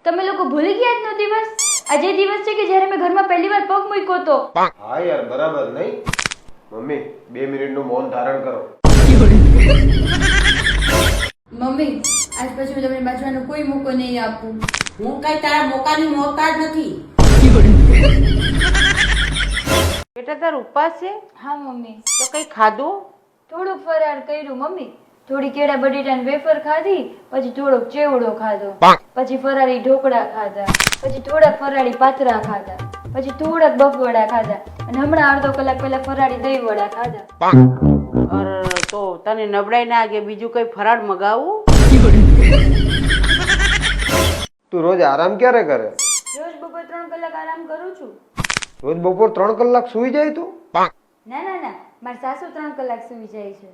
તમે લોકો ભૂલી ગયા આજનો દિવસ? આજે દિવસ છે કે જ્યારે મેં ઘરમાં પહેલી વાર પગ મૂક્યો તો. હા યાર બરાબર નહીં. મમ્મી 2 મિનિટનું મૌન ધારણ કરો. મમ્મી આજ પછી હું તમને બાજવાનો કોઈ મોકો નહીં આપું. હું કઈ તારા મોકાની મોહતાજ નથી. બેટા તાર ઉપવાસ છે? હા મમ્મી. તો કઈ ખાધું? થોડુંક ફરાળ કર્યું મમ્મી. થોડી કેળા બટેટાની વેફર ખાધી, પછી થોડોક ચેવડો ખાધો, પછી ફરાળી ઢોકળા ખાધા, પછી થોડાક ફરાળી પાતરા ખાધા, પછી થોડાક બફવડા ખાધા અને હમણાં અડધો કલાક પહેલા ફરાળી દહીં વડા ખાધા. તો તને નબળાઈ ના આગે બીજું કઈ ફરાળ મગાવું? તું રોજ આરામ ક્યારે કરે? રોજ બપોર 3 કલાક આરામ કરું છું. રોજ બપોર 3 કલાક સૂઈ જાય તું? ના ના ના, મારી સાસુ 3 કલાક સૂઈ જાય છે.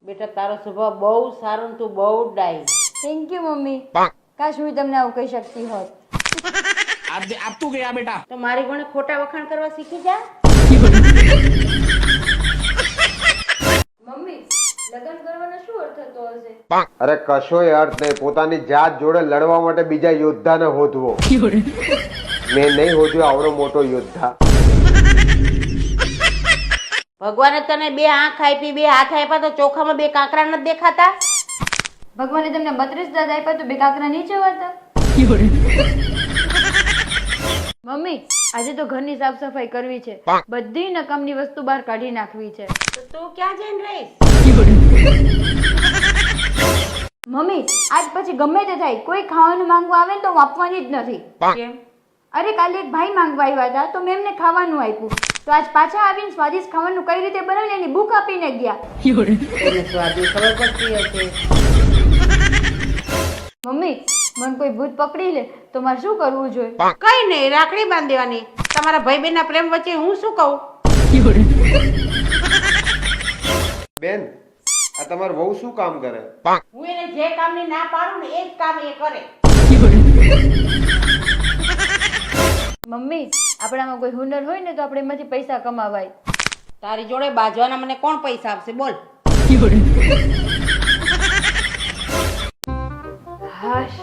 બેટા તારો સ્વભાવ બહુ સારો ને તું બહુ ડાઈ. થેન્ક યુ મમ્મી. કાશ હું તમને આવું કહી શકતી હોત. आप तू गया बेटा. તો મારી કોને ખોટા વખાણ કરવા શીખી જા. મમ્મી લગ્ન કરવાનો શું અર્થ થતો હશે? અરે કશોય અર્થ નહીં. પોતાની જાત જોડે લડવા માટે બીજા યોદ્ધાને હોધવો. મેં નહીં હોધ્યો આવડો મોટો યોદ્ધા. ભગવાને તને 2 આંખ આપી, 2 હાથ આપ્યા તો ચોખામાં 2 કાંકરા નથી દેખાતા? ભગવાને તમને 32 દાંત આપ્યા તો 2 કાંકરા નહીં જવાતા? મમ્મી આજે તો ઘરની સાફ સફાઈ કરવી છે. બધી નકામની વસ્તુ બહાર કાઢી નાખવી છે. તો તું ક્યાં જઈને રહીશ? મમ્મી આજ પછી ગમે તે થાય, કોઈ ખાવાનું માંગવા આવે ને તો હું આપવાની જ નથી. કેમ? અરે કાલે એક ભાઈ માંગવા આવ્યા હતા તો મેં એમને ખાવાનું આપ્યું, તો આજ પાછા આવીને સ્વાદિષ્ટ ખાવાનું કઈ રીતે બનાવીને એની ભૂખ આપીને ગયા. એને સ્વાદી ખબર પડતી હશે. મમ્મી મને કોઈ ભૂત પકડી લે તો મારે શું કરવું જોઈએ? કઈ નહીં, રાખડી બાંધી દેવાની. તમારા ભાઈ બહેન ના પ્રેમ વચ્ચે હું શું કહું? બેન આ તમાર વહુ શું કામ કરે? હું એને જે કામની ના પાડું ને એ જ કામ એ કરે. મમ્મી આપણામાં કોઈ હુનર હોય ને તો આપણે એમાંથી પૈસા કમાવાય. તારી જોડે બાજવાના મને કોણ પૈસા આપશે બોલ? હાશ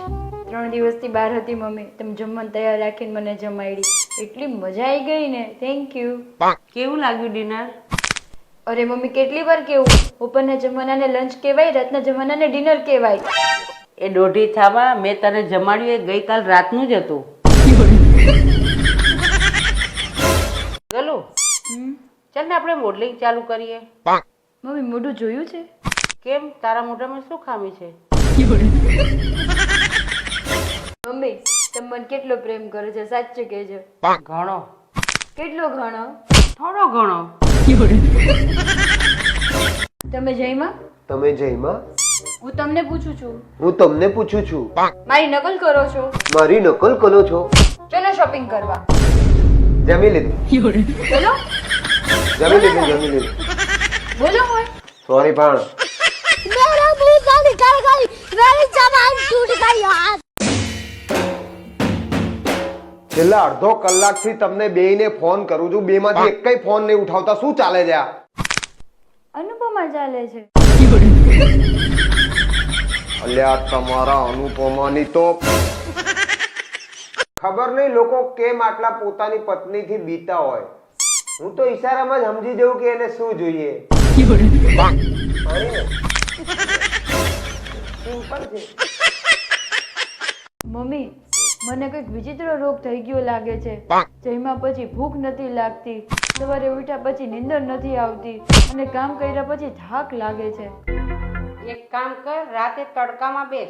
3 દિવસથી બહાર હતી મમ્મી. તમે જમવાનું તૈયાર રાખીને મને જમાડી, એટલી મજા આવી ગઈ ને. Thank you. કેવું લાગ્યું ડિનર? અરે મમ્મી કેટલી વાર કેવું, બપોરના જમવાનાને લંચ કહેવાય, રાતના જમવાનાને ડિનર કહેવાય. એ દોઢી થાવા મેં તને જમાડ્યું એ ગઈકાલ રાતનું જ હતું. ગલું ચાલ ને આપણે મોડલિંગ ચાલુ કરીએ. મમ્મી મોઢું જોયું છે? કેમ તારા મોઢામાં શું ખામી છે? મમ્મી તમે મને કેટલો પ્રેમ કરો છો સાચું કહેજો. ઘણો. કેટલો ઘણો? થોડો ઘણો. તમે જયમાં? તમે જયમાં? હું તમને પૂછું છું. હું તમને પૂછું છું. મારી નકલ કરો છો? મારી નકલ કરો છો? ચલો શોપિંગ કરવા. જમી લીધું. ચલો જમી લીધું. બોલો હોય. સોરી પણ છેલ્લા અડધો કલાકથી તમને બેયને ફોન કરું છું, બેમાંથી એકય ફોન નહીં ઉઠાવતા. શું ચાલે છે આ? અનુપમા ચાલે છે. અલ્યા તમારા અનુપમાની તો ખબર નહીં લોકો કેમ આટલા પોતાની પત્નીથી બીતા હોય. હું તો ઈશારામાં જ સમજી જઉં કે એને શું જોઈએ. મમ્મી મને કઈક વિચિત્ર રોગ થઈ ગયો લાગે છે. જમ્યા પછી ભૂખ નથી લાગતી, સવારે ઉઠ્યા પછી નીંદર નથી આવતી અને કામ કર્યા પછી થાક લાગે છે. એક કામ કર, રાતે તડકામાં બેસ.